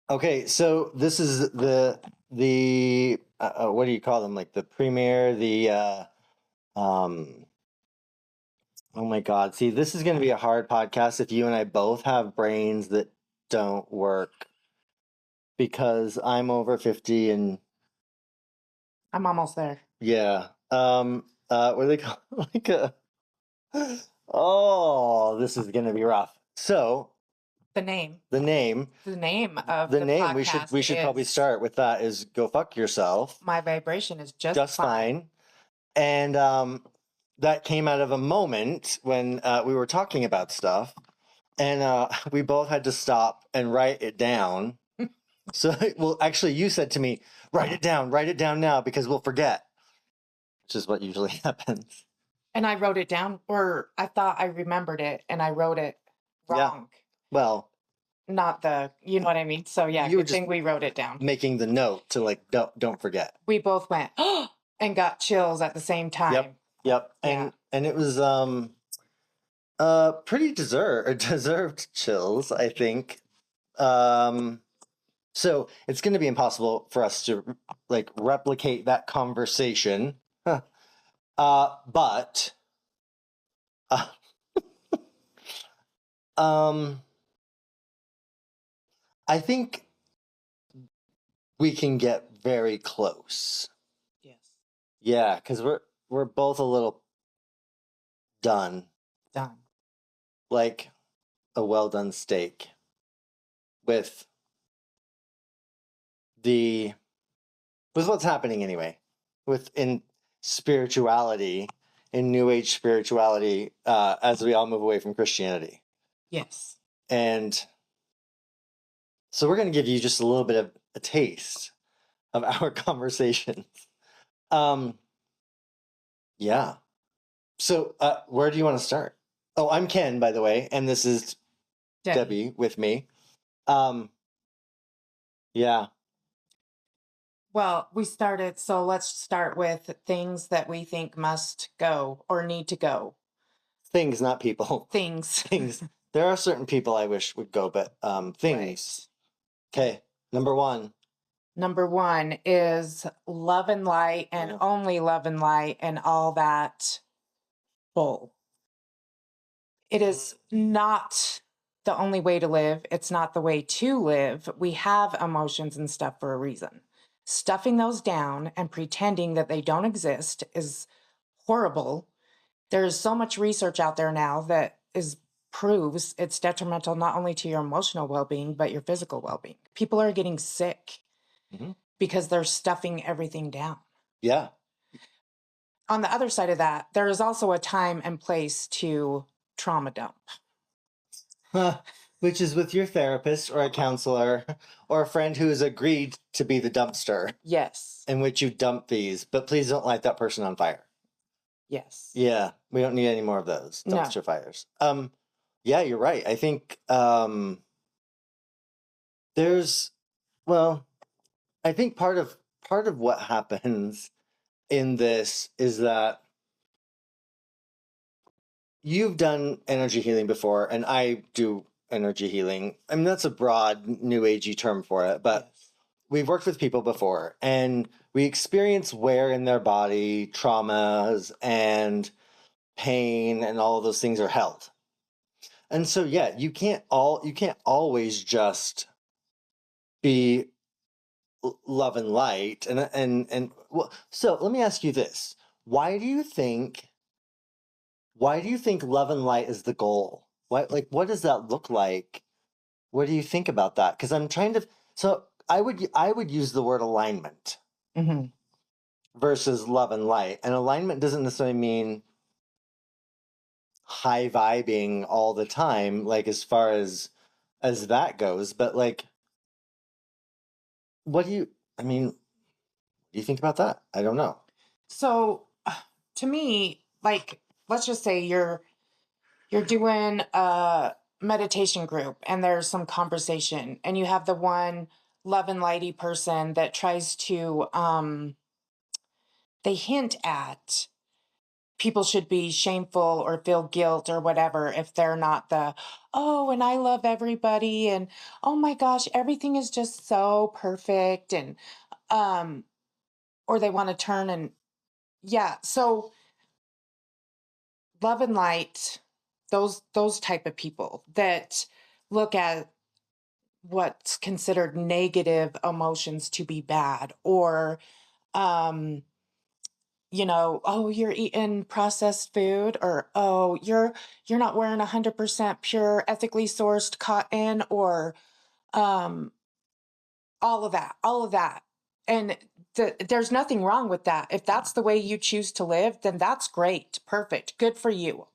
Okay, so this is the what do you call them? Like the premiere, um oh my God. See, this is going to be a hard podcast if you and I both have brains that don't work because I'm over 50 and I'm almost there. yeah. What do they call like a oh, this is going to be rough. So, The name. the name The name of the the name podcast we should probably is start with that is go fuck yourself. My Vibration is Just Just Fine. fine. And that came out of a moment when we were talking about stuff, and we both had to stop and write it down. So, well, actually, you said to me, write it down now because we'll forget, which is what usually happens. And I wrote it down, or I thought I remembered it and I wrote it Yeah. wrong. Well, Not you know what I mean? So yeah, you were good thing we wrote it down. making the note to like, don't forget. We both went, oh, and got chills at the same time. Yep. Yeah. And it was pretty deserved chills, I think. So it's going to be impossible for us to like replicate that conversation. But uh, um, I think we can get very close. Yes. Yeah, because we're both a little done, Done. like a well done steak with what's happening anyway, in spirituality, in New Age spirituality, as we all move away from Christianity. Yes. And so we're going to give you just a little bit of a taste of our conversations. Yeah. So where do you want to start? Oh, I'm Ken, by the way, and this is Debbie with me. Yeah. Well, so let's start with things that we think must go or need to go. Things, not people. Things. Things. There are certain people I wish would go, but things. Right. Okay. Number one. Number one is love and light and only love and light and all that bull. It is not the only way to live. It's not the way to live. We have emotions and stuff for a reason. Stuffing those down and pretending that they don't exist is horrible. There's so much research out there now that proves it's detrimental not only to your emotional well-being, but your physical well-being. People are getting sick because they're stuffing everything down. Yeah. On the other side of that, there is also a time and place to trauma dump. Which is with your therapist or a counselor or a friend who has agreed to be the dumpster. Yes. In which you dump these, but please don't light that person on fire. Yes. Yeah, we don't need any more of those dumpster fires. Yeah, you're right. I think I think part of what happens in this is that you've done energy healing before, and I do energy healing. I mean, that's a broad new agey term for it, but we've worked with people before, and we experience where in their body traumas and pain and all of those things are held. And so, yeah, you can't always just be love and light. And well, so let me ask you this: why do you think love and light is the goal? What does that look like? What do you think about that? Because I'm trying to. So I would use the word alignment versus love and light. And alignment doesn't necessarily mean high vibing all the time, like as far as that goes. But like, what do you think about that? I don't know. So to me, like, let's just say you're doing a meditation group and there's some conversation and you have the one love and lighty person that tries to they hint at people should be shameful or feel guilt or whatever if they're not the, oh, and I love everybody, and oh my gosh, everything is just so perfect, and um or they want to turn and yeah. So love and light, those type of people that look at what's considered negative emotions to be bad, or um oh, you're eating processed food, or oh, you're not wearing 100% pure ethically sourced cotton, or um all of that. And there's nothing wrong with that. If that's the way you choose to live, then that's great, perfect, good for you.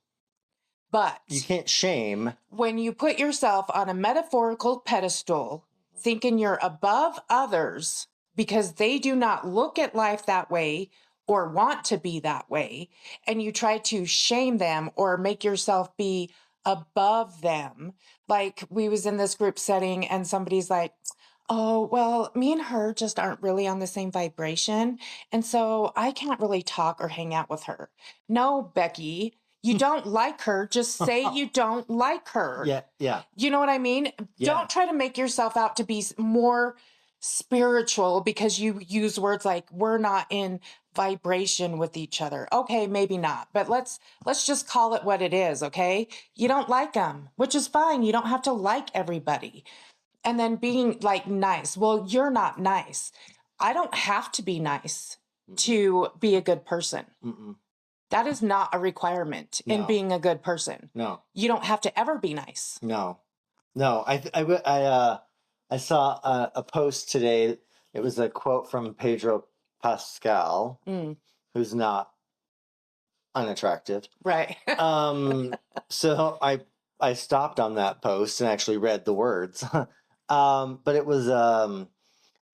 But You can't shame. when you put yourself on a metaphorical pedestal, thinking you're above others because they do not look at life that way or want to be that way, and you try to shame them or make yourself be above them. Like, we was in this group setting and somebody's like, oh, well, me and her just aren't really on the same vibration, and so I can't really talk or hang out with her. No, Becky, you don't like her. Just say you don't like her. Yeah, yeah. You know what I mean? Yeah. Don't try to make yourself out to be more spiritual because you use words like we're not in vibration with each other. Okay, maybe not, but let's just call it what it is, okay? You don't like them, which is fine. You don't have to like everybody. And then being like nice. Well, you're not nice. I don't have to be nice to be a good person. Mm-mm. That is not a requirement in being a good person. No. You don't have to ever be nice. No. I saw a post today. It was a quote from Pedro Pascal, who's not unattractive. Right. So I stopped on that post and actually read the words. But it was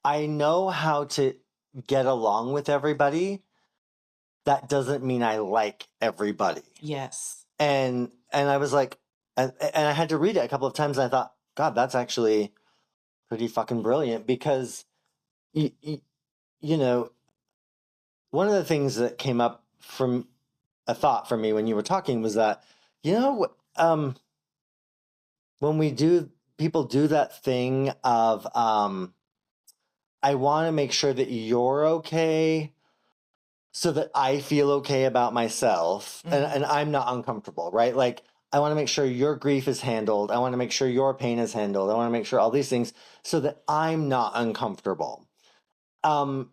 I know how to get along with everybody. That doesn't mean I like everybody. Yes. And I was like, and I had to read it a couple of times, and I thought, God, that's actually pretty fucking brilliant, because you know, one of the things that came up from a thought for me when you were talking was that, when people do that thing of, I want to make sure that you're okay so that I feel okay about myself, and I'm not uncomfortable, right? Like, I want to make sure your grief is handled. I want to make sure your pain is handled. I want to make sure all these things so that I'm not uncomfortable. I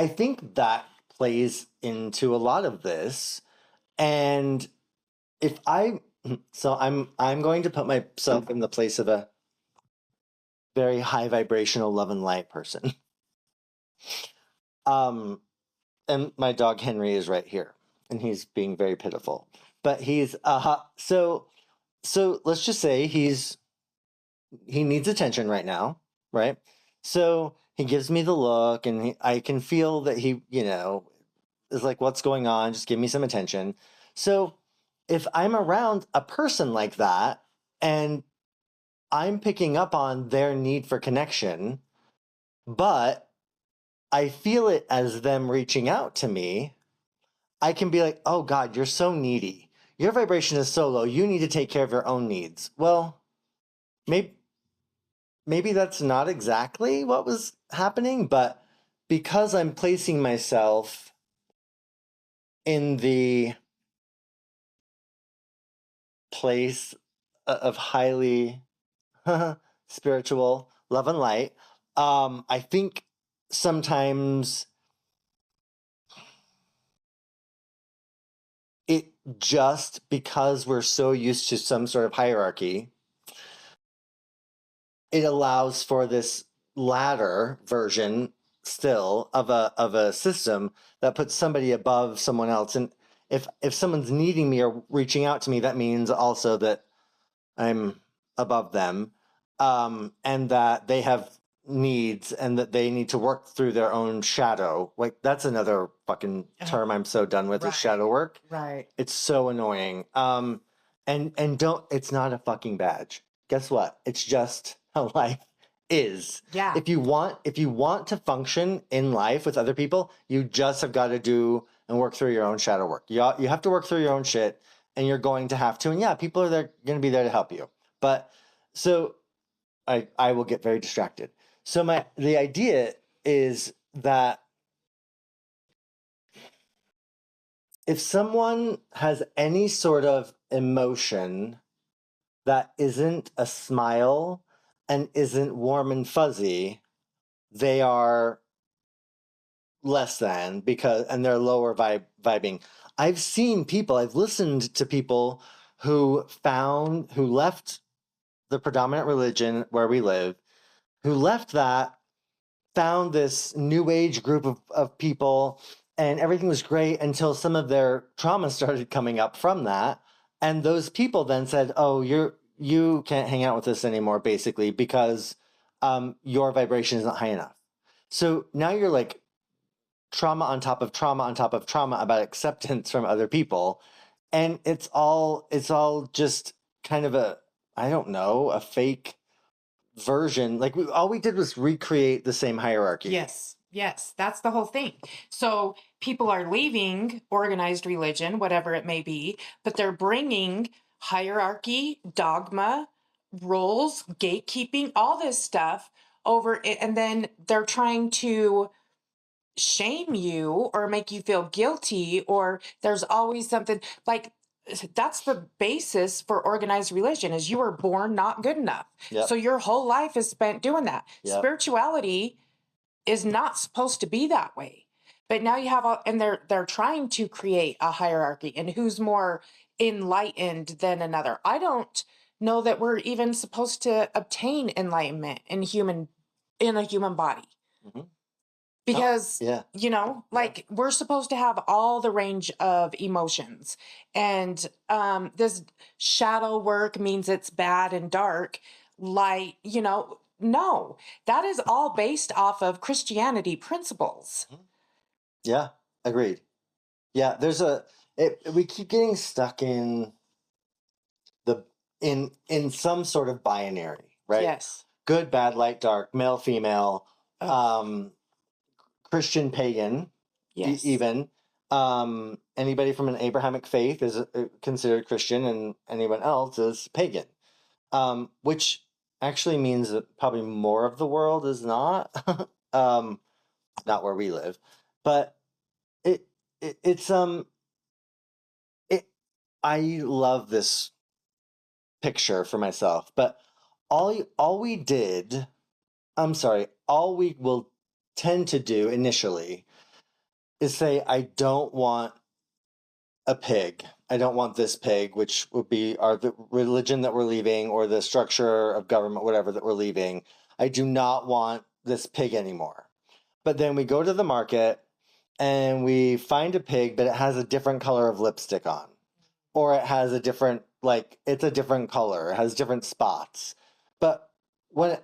think that plays into a lot of this. And I'm going to put myself in the place of a very high vibrational love and light person. And my dog Henry is right here, and he's being very pitiful. But he's so let's just say he needs attention right now, right? So he gives me the look, and I can feel that he, is like, what's going on? Just give me some attention. So if I'm around a person like that and I'm picking up on their need for connection, but I feel it as them reaching out to me, I can be like, oh God, you're so needy. Your vibration is so low. You need to take care of your own needs. Well, maybe that's not exactly what was happening, but because I'm placing myself in the place of highly spiritual love and light, I think sometimes it just because we're so used to some sort of hierarchy, it allows for this ladder version still of a system that puts somebody above someone else. And if someone's needing me or reaching out to me, that means also that I'm above them, and that they have needs and that they need to work through their own shadow. Like, that's another fucking term I'm so done with, is shadow work. Right. It's so annoying. And it's not a fucking badge. Guess what? It's just how life is. Yeah. If you want to function in life with other people, you just have got to do and work through your own shadow work. You have to work through your own shit, and you're going to have to. And yeah, people are going to be there to help you. But so I will get very distracted. So the idea is that if someone has any sort of emotion that isn't a smile and isn't warm and fuzzy, they are less than and they're lower vibing. I've seen people, I've listened to people who left the predominant religion where we live, who left that, found this new age group of people, and everything was great until some of their trauma started coming up from that. And those people then said, oh, you can't hang out with us anymore, basically, because your vibration isn't high enough. So now you're like trauma on top of trauma on top of trauma about acceptance from other people. And it's all just kind of a fake version. Like all we did was recreate the same hierarchy. Yes, that's the whole thing. So people are leaving organized religion, whatever it may be, but they're bringing hierarchy, dogma, rules, gatekeeping, all this stuff over it, and then they're trying to shame you or make you feel guilty, or there's always something like that's the basis for organized religion is you were born not good enough. Yep. So your whole life is spent doing that. Yep. Spirituality is not supposed to be that way. But now you have and they're trying to create a hierarchy and who's more enlightened than another. I don't know that we're even supposed to obtain enlightenment in a human body. Mm-hmm. Because, like we're supposed to have all the range of emotions. And this shadow work means it's bad and dark, light, no, that is all based off of Christianity principles. Yeah, agreed. Yeah, we keep getting stuck in in some sort of binary, right? Yes. Good, bad, light, dark, male, female, Christian, pagan, yes. Even. Anybody from an Abrahamic faith is considered Christian, and anyone else is pagan. Which actually means that probably more of the world is not. Not where we live, but it's I love this picture for myself, but all we will tend to do initially is say, I don't want a pig. I don't want this pig, which would be the religion that we're leaving or the structure of government, whatever that we're leaving. I do not want this pig anymore. But then we go to the market and we find a pig, but it has a different color of lipstick on. Or it has a different, it's a different color. It has different spots. But when it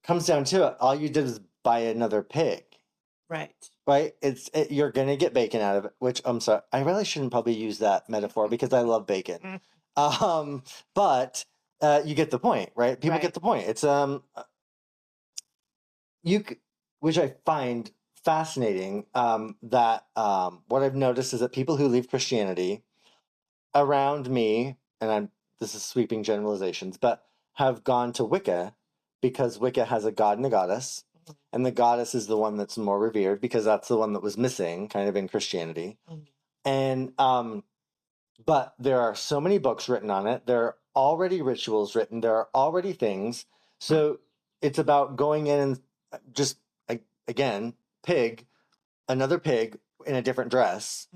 comes down to it, all you did is buy another pig. Right. Right? You're going to get bacon out of it, which I'm sorry. I really shouldn't probably use that metaphor because I love bacon. But you get the point, right? People get the point. It's, which I find fascinating, that what I've noticed is that people who leave Christianity around me, and this is sweeping generalizations, but have gone to Wicca because Wicca has a god and a goddess, and the goddess is the one that's more revered because that's the one that was missing kind of in Christianity. And but there are so many books written on it. There are already rituals written. There are already things. So it's about going in and just, again, another pig in a different dress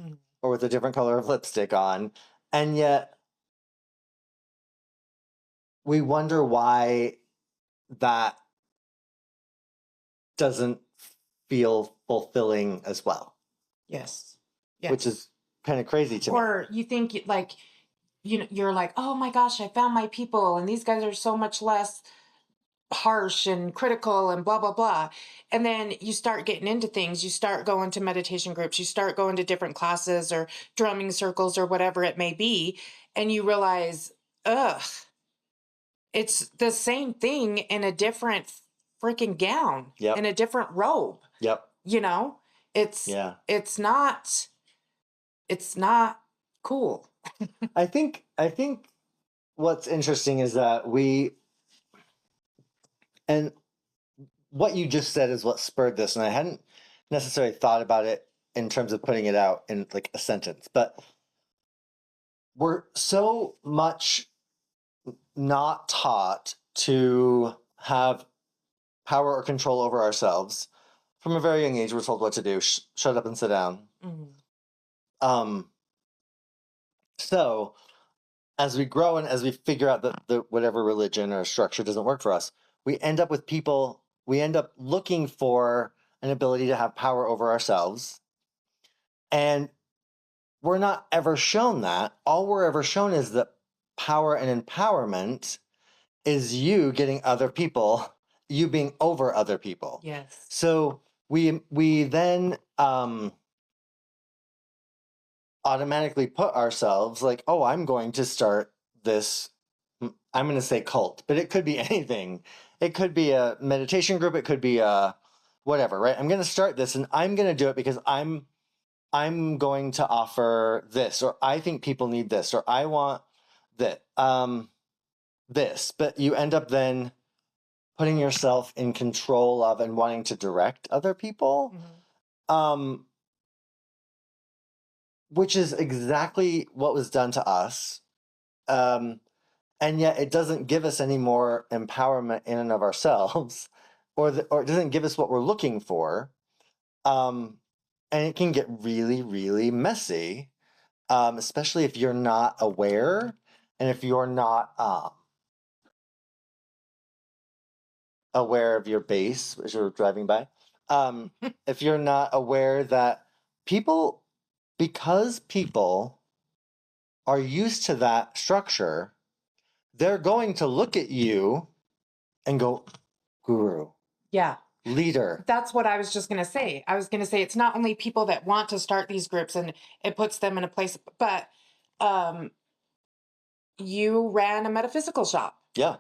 or with a different color of lipstick on. And yet we wonder why that doesn't feel fulfilling as well. Yes. Which is kind of crazy to me. Or you think you're like, oh my gosh, I found my people and these guys are so much less harsh and critical and blah, blah, blah. And then you start getting into things. You start going to meditation groups. You start going to different classes or drumming circles or whatever it may be. And you realize, it's the same thing in a different freaking gown, in a different robe. Yep. It's not it's not cool. I think what's interesting is that and what you just said is what spurred this, and I hadn't necessarily thought about it in terms of putting it out in like a sentence, but we're so much not taught to have power or control over ourselves. From a very young age, we're told what to do. Shut up and sit down. Um, so as we grow and as we figure out that the whatever religion or structure doesn't work for us, we end up looking for an ability to have power over ourselves. And we're not ever shown that. All we're ever shown is that power and empowerment is you getting other people, you being over other people. Yes. So we then automatically put ourselves like, oh, I'm going to start this, I'm going to say cult, but it could be anything. It could be a meditation group. It could be a whatever, right? I'm going to start this and I'm going to do it because I'm going to offer this, or I think people need this, or I want that, this, but you end up then putting yourself in control of and wanting to direct other people. Which is exactly what was done to us. And yet it doesn't give us any more empowerment in and of ourselves, or it doesn't give us what we're looking for. And it can get really, really messy, especially if you're not aware and if you're not aware of your base as you're driving by. If you're not aware that because people are used to that structure, they're going to look at you and go, guru. Yeah. Leader. That's what I was just going to say. I was going to say it's not only people that want to start these groups and it puts them in a place, but you ran a metaphysical shop. Yeah.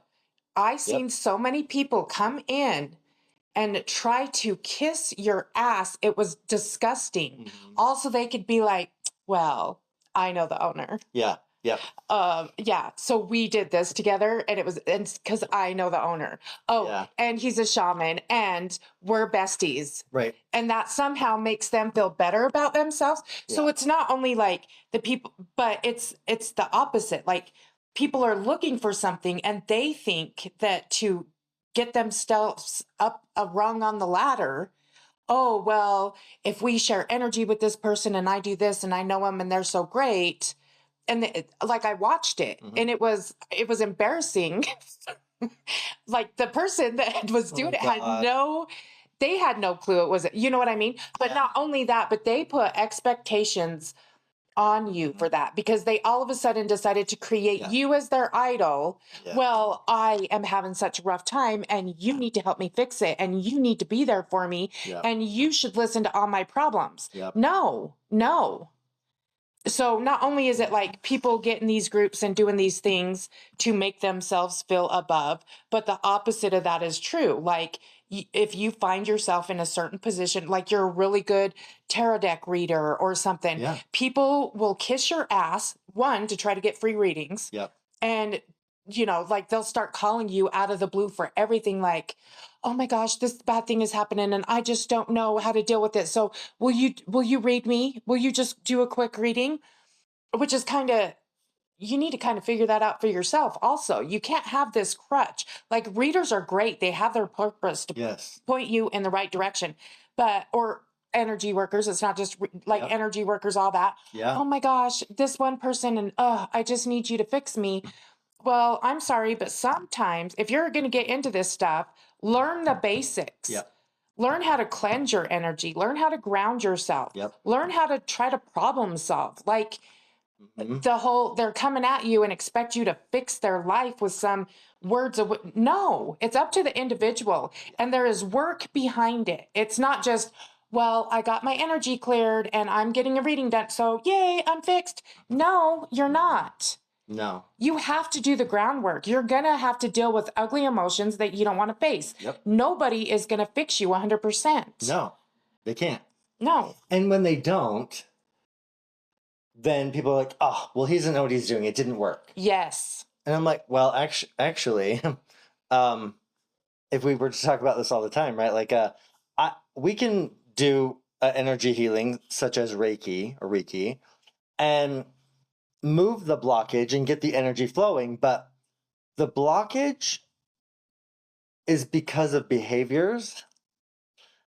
I seen so many people come in and try to kiss your ass. It was disgusting. Also, they could be like, well, I know the owner. Yeah. Yep. Yeah. So we did this together and it's because I know the owner. Oh, yeah. And he's a shaman and we're besties. Right. And that somehow makes them feel better about themselves. Yeah. So it's not only like the people, but it's the opposite. Like people are looking for something and they think that to get themselves up a rung on the ladder, oh, well, if we share energy with this person and I do this and I know them and they're so great. And like I watched it and it was embarrassing. Like the person that was doing it they had no clue it was, you know what I mean? But not only that, but they put expectations on you for that because they all of a sudden decided to create you as their idol. Yeah. Well, I am having such a rough time and you need to help me fix it and you need to be there for me and you should listen to all my problems. Yep. No. So not only is it like people get in these groups and doing these things to make themselves feel above, but the opposite of that is true. Like if you find yourself in a certain position, like you're a really good tarot deck reader or something, people will kiss your ass, one, to try to get free readings. Yep. And, like they'll start calling you out of the blue for everything like, oh my gosh, this bad thing is happening and I just don't know how to deal with it. So will you read me? Will you just do a quick reading? Which is you need to kind of figure that out for yourself also. You can't have this crutch. Like readers are great. They have their purpose to point you in the right direction. Or energy workers. It's not just energy workers, all that. Yeah. Oh my gosh, this one person and I just need you to fix me. Well, I'm sorry, but sometimes if you're going to get into this stuff, learn the basics. Yeah. Learn how to cleanse your energy. Learn how to ground yourself. Yep. Learn how to try to problem solve. Like they're coming at you and expect you to fix their life with some words of no, it's up to the individual and there is work behind it. It's not just, well, I got my energy cleared and I'm getting a reading done. So yay, I'm fixed. No, you're not. No. You have to do the groundwork. You're going to have to deal with ugly emotions that you don't want to face. Yep. Nobody is going to fix you 100%. No, they can't. No. And when they don't, then people are like, oh, well, he doesn't know what he's doing. It didn't work. Yes. And I'm like, well, actually, if we were to talk about this all the time, right? Like, we can do energy healing such as Reiki, and move the blockage and get the energy flowing. But the blockage is because of behaviors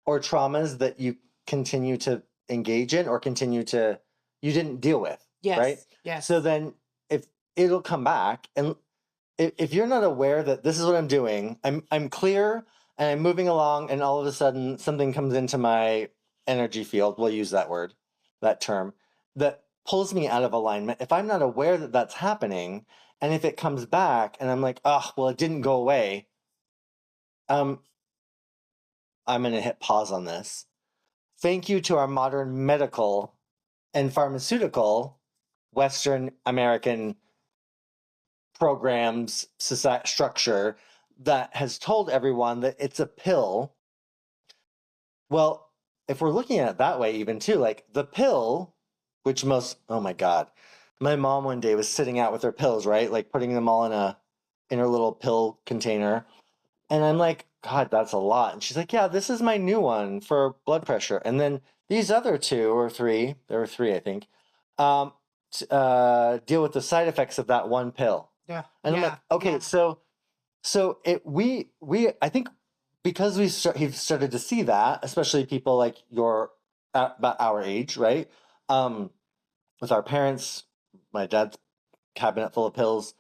or traumas that you continue to engage in or you didn't deal with. Yes. Right. Yes. So then if it'll come back, and if you're not aware that this is what I'm doing, I'm clear and I'm moving along, and all of a sudden something comes into my energy field. We'll use that term, that pulls me out of alignment. If I'm not aware that that's happening, and if it comes back and I'm like, oh, well, it didn't go away, I'm going to hit pause on this. Thank you to our modern medical and pharmaceutical Western American programs, society structure that has told everyone that it's a pill. Well, if we're looking at it that way, even too, like the pill, which oh my God, my mom one day was sitting out with her pills, right? Like putting them all in her little pill container. And I'm like, God, that's a lot. And she's like, yeah, this is my new one for blood pressure. And then these other two or three, there were three, I think, deal with the side effects of that one pill. Yeah. And I'm like, okay, yeah. so I think because he's started to see that, especially people like about our age, right? With our parents, my dad's cabinet full of pills,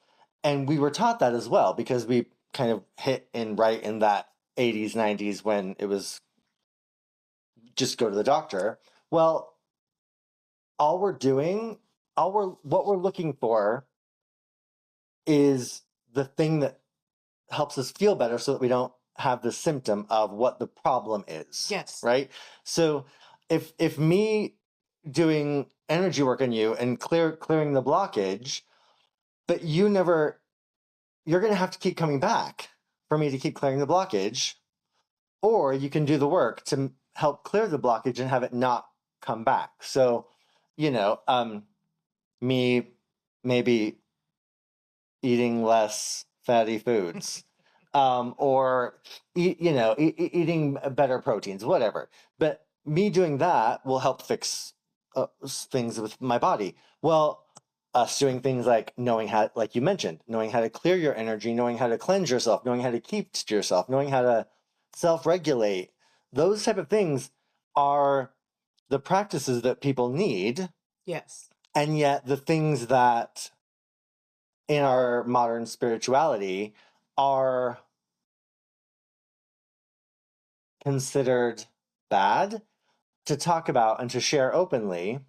and we were taught that as well because we kind of hit right in that 80s, 90s when it was just go to the doctor. Well, what we're looking for is the thing that helps us feel better so that we don't have the symptom of what the problem is. Yes. Right? So if me doing energy work on you and clearing the blockage, but you're going to have to keep coming back for me to keep clearing the blockage, or you can do the work to help clear the blockage and have it not come back. So, me maybe eating less fatty foods, or eating better proteins, whatever. But me doing that will help fix things with my body. Well, us doing things like like you mentioned, knowing how to clear your energy, knowing how to cleanse yourself, knowing how to keep to yourself, knowing how to self-regulate, those type of things are the practices that people need. Yes. And yet the things that in our modern spirituality are considered bad to talk about and to share openly,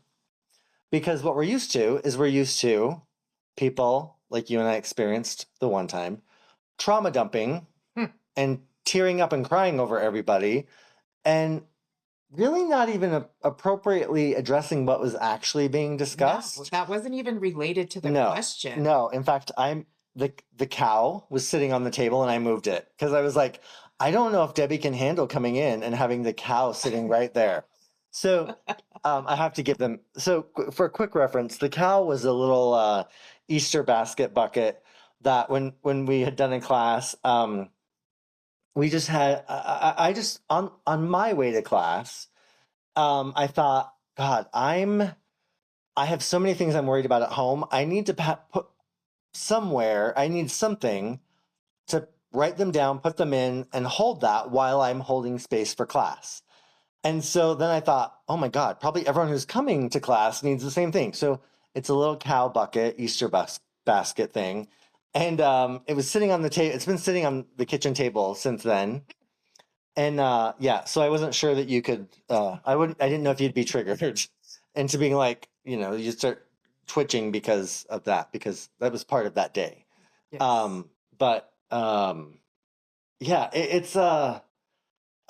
because what we're used to people like you and I experienced the one time trauma dumping and tearing up and crying over everybody, and really not even appropriately addressing what was actually being discussed. No, that wasn't even related to the question. No, in fact, the cow was sitting on the table and I moved it because I was like, I don't know if Debbie can handle coming in and having the cow sitting right there. So I have to give them. So for a quick reference, the cow was a little Easter basket bucket that when we had done in class, we just had. I just on my way to class, I thought, God, I have so many things I'm worried about at home. I need to put somewhere. I need something to write them down, put them in, and hold that while I'm holding space for class. And so then I thought, oh my God, probably everyone who's coming to class needs the same thing. So it's a little cow bucket, Easter basket thing. And it was sitting on the table. It's been sitting on the kitchen table since then. And yeah, so I wasn't sure that you could, I didn't know if you'd be triggered into being like, you start twitching because of that, because that was part of that day. Yes. But yeah, it's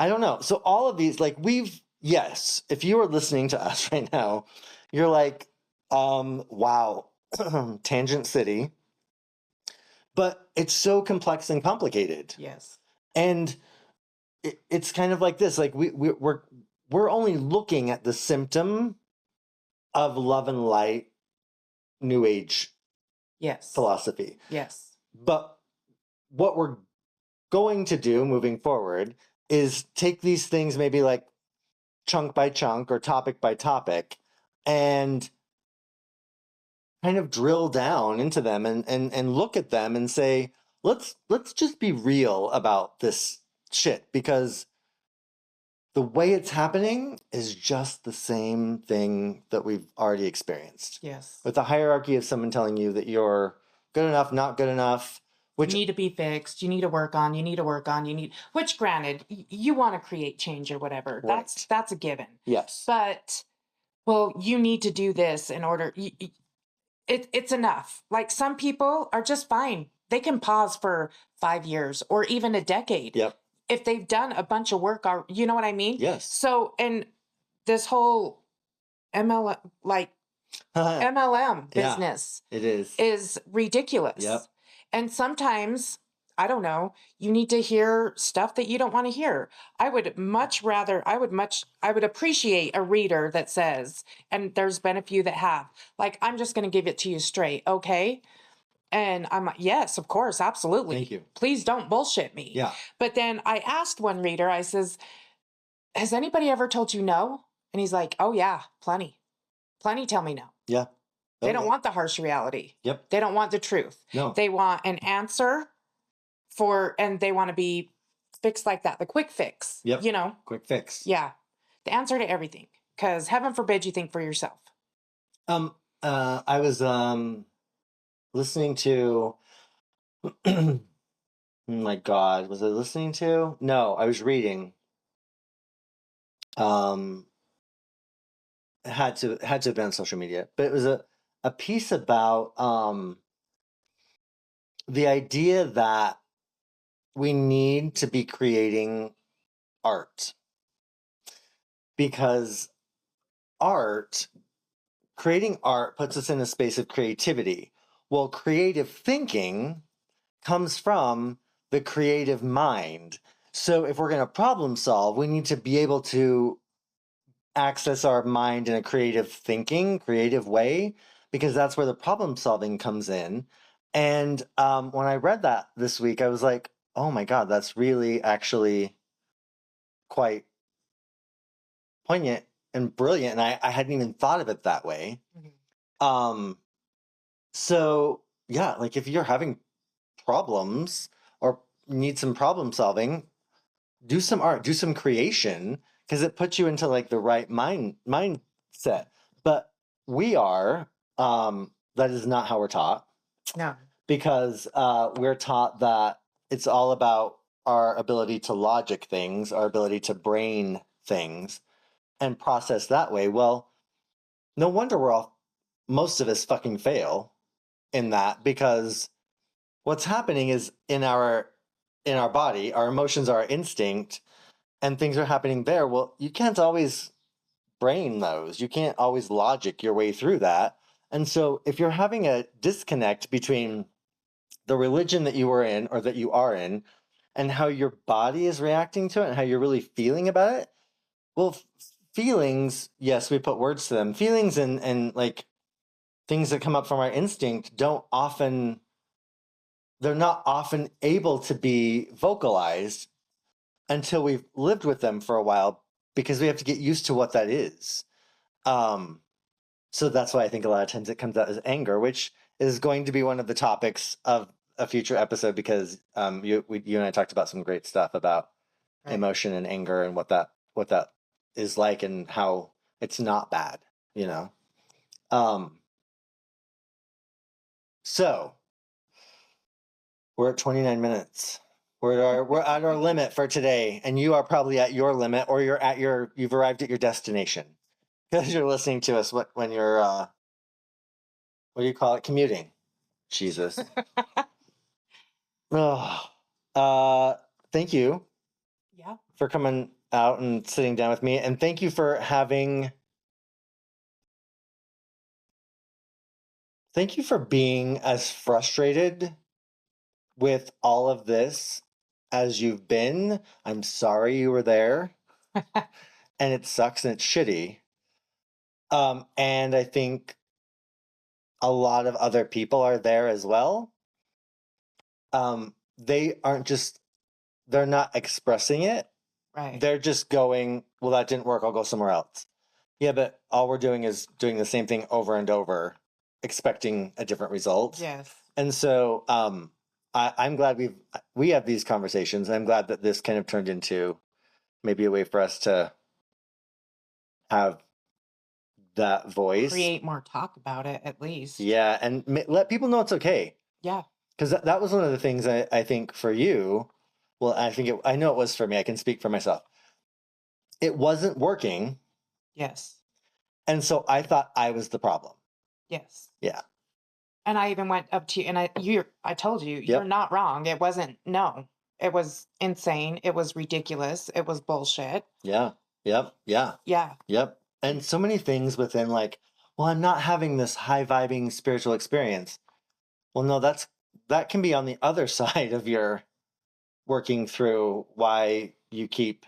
I don't know. So all of these, like yes, if you are listening to us right now, you're like, wow, Tangent City. But it's so complex and complicated. Yes. And it's kind of like this, like we're only looking at the symptom of love and light New Age Yes. philosophy. Yes. But what we're going to do moving forward is take these things maybe like chunk by chunk or topic by topic and kind of drill down into them and look at them and say, let's just be real about this shit, because the way it's happening is just the same thing that we've already experienced. Yes. With the hierarchy of someone telling you that you're good enough, not good enough, which you need to be fixed, you need to work on, which granted, you want to create change or whatever. Right. That's a given. Yes. But, well, you need to do this in order, it's enough. Like some people are just fine. They can pause for 5 years or even a decade. Yep. If they've done a bunch of work, you know what I mean? Yes. So, and this whole MLM, like MLM business it is ridiculous. Yep. And sometimes, I don't know, you need to hear stuff that you don't want to hear. I would appreciate a reader that says, and there's been a few that have, like, I'm just going to give it to you straight. Okay. And I'm like, yes, of course. Absolutely. Thank you. Please don't bullshit me. Yeah. But then I asked one reader, I says, has anybody ever told you no? And he's like, oh yeah, plenty tell me no. Yeah. They don't want the harsh reality. Yep. They don't want the truth. No. They want an answer and they want to be fixed like that. The quick fix. Yep. You know? Quick fix. Yeah. The answer to everything. Because heaven forbid you think for yourself. I was listening to oh my God, was I listening to? No, I was reading. It had to have been on social media, but it was a piece about the idea that we need to be creating art, because creating art puts us in a space of creativity. Well, creative thinking comes from the creative mind. So if we're going to problem solve, we need to be able to access our mind in a creative way, because that's where the problem solving comes in. And when I read that this week, I was like, oh my God, that's really actually quite poignant and brilliant. And I hadn't even thought of it that way. Mm-hmm. So yeah, like if you're having problems or need some problem solving, do some art, do some creation, because it puts you into like the right mindset. But that is not how we're taught. No. Because we're taught that it's all about our ability to logic things, our ability to brain things and process that way. Well, no wonder most of us fucking fail in that, because what's happening is in our body, our emotions are our instinct, and things are happening there. Well, you can't always brain those. You can't always logic your way through that. And so if you're having a disconnect between the religion that you were in or that you are in and how your body is reacting to it and how you're really feeling about it, well, feelings, yes, we put words to them. Feelings and like things that come up from our instinct they're not often able to be vocalized until we've lived with them for a while, because we have to get used to what that is. So that's why I think a lot of times it comes out as anger, which is going to be one of the topics of a future episode, because you and I talked about some great stuff about emotion and anger and what that is like and how it's not bad, you know. So we're at 29 minutes. We're at our limit for today, and you are probably at your limit, or you've arrived at your destination, because you're listening to us when you're what do you call it, commuting. Jesus. Oh, thank you. Yeah. For coming out and sitting down with me, and thank you for being as frustrated with all of this as you've been. I'm sorry you were there. And it sucks and it's shitty. And I think a lot of other people are there as well, they aren't just, they're not expressing it. Right. They're just going, well, that didn't work. I'll go somewhere else. Yeah, but all we're doing is doing the same thing over and over, expecting a different result. Yes. And so I'm glad we have these conversations. I'm glad that this kind of turned into maybe a way for us to have that voice. Create more talk about it, at least. Yeah, and let people know it's okay. Yeah. Because that was one of the things I think for you. Well, I know it was for me. I can speak for myself. It wasn't working. Yes. And so I thought I was the problem. Yes. Yeah. And I even went up to you and I told you, you're not wrong. It wasn't, no, it was insane. It was ridiculous. It was bullshit. Yeah. Yep. Yeah. Yeah. Yep. And so many things within like, well, I'm not having this high vibing spiritual experience. Well, no, that can be on the other side of your working through why you keep.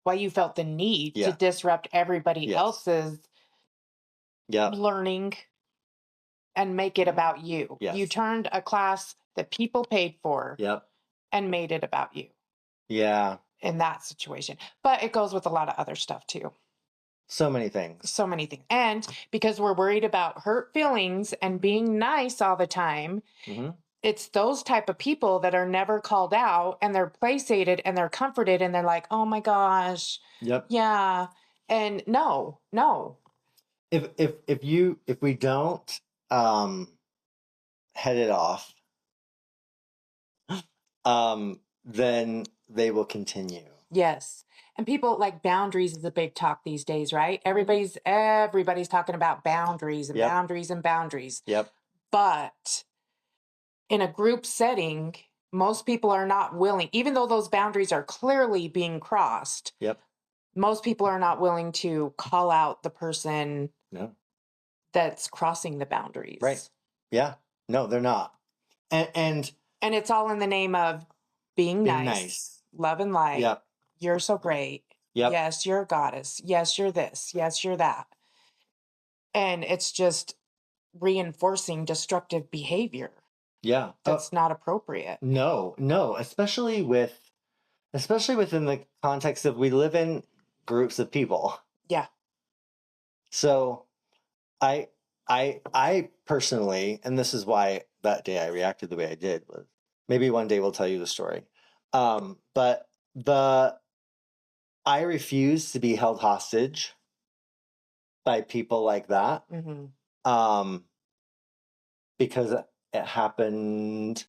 Why you felt the need Yeah. to disrupt everybody Yes. else's Yep. learning and make it about you. Yes. You turned a class that people paid for Yep. and made it about you Yeah. in that situation. But it goes with a lot of other stuff too. So many things. So many things. And because we're worried about hurt feelings and being nice all the time, Mm-hmm. it's those type of people that are never called out and they're placated and they're comforted and they're like, oh my gosh. Yep. Yeah. And no. If we don't head it off, then they will continue. Yes. And people like boundaries is a big talk these days, right? Everybody's talking about boundaries and boundaries and boundaries. Yep. But in a group setting, most people are not willing, even though those boundaries are clearly being crossed. Yep. Most people are not willing to call out the person that's crossing the boundaries. Right. Yeah. No, they're not. And it's all in the name of being nice, love and light. Yep. You're so great. Yep. Yes, you're a goddess. Yes, you're this. Yes, you're that. And it's just reinforcing destructive behavior. Yeah. That's not appropriate. No, especially within the context of we live in groups of people. Yeah. So I personally, and this is why that day I reacted the way I did, was maybe one day we'll tell you the story. But I refuse to be held hostage by people like that. Mm-hmm. Because it happened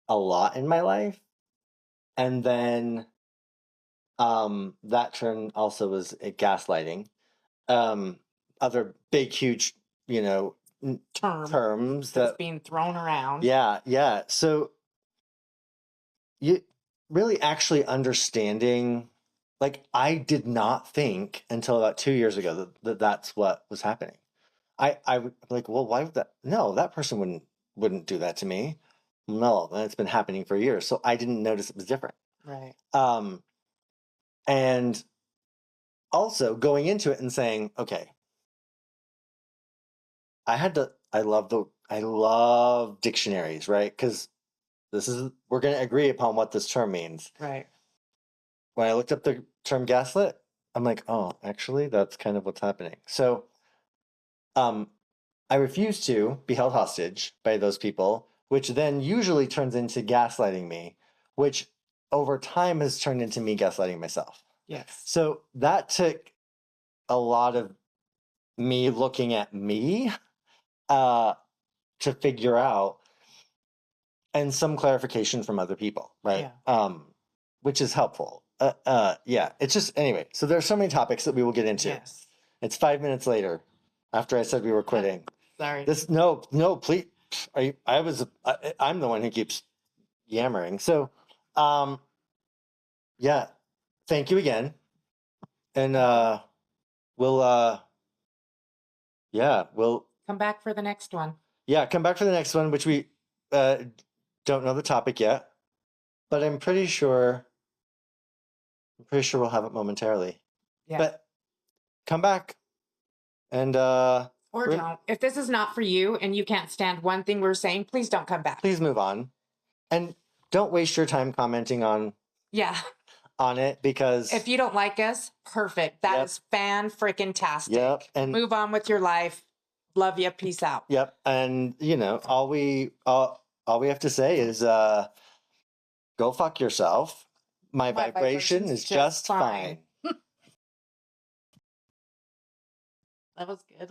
a lot in my life. And then that turn also was gaslighting. Other big, huge, terms that's being thrown around. Yeah. So you really actually understanding, like, I did not think until about 2 years ago that that's what was happening. I like, well, why would that? No, that person wouldn't do that to me. No, and it's been happening for years, so I didn't notice it was different. Right. And also going into it and saying, okay, I love dictionaries, right? Because we're going to agree upon what this term means. Right. When I looked up the term gaslit, I'm like, oh, actually, that's kind of what's happening. So, I refuse to be held hostage by those people, which then usually turns into gaslighting me, which over time has turned into me gaslighting myself. Yes. So that took a lot of me looking at me to figure out, and some clarification from other people, right? Yeah. Which is helpful. Yeah, it's just, anyway, so there's so many topics that we will get into. Yes. It's 5 minutes later after I said we were quitting. Sorry. No, please. I'm the one who keeps yammering. So, yeah, thank you again. And, we'll come back for the next one. Yeah, come back for the next one, which we, don't know the topic yet, but I'm pretty sure we'll have it momentarily. Yeah. But come back and, Or don't. If this is not for you and you can't stand one thing we're saying, please don't come back. Please move on. And don't waste your time commenting on it, because if you don't like us, perfect. That is fan-freaking-tastic. Yep. And move on with your life. Love you. Peace out. Yep. And all we have to say is go fuck yourself. My vibration is just fine. That was good.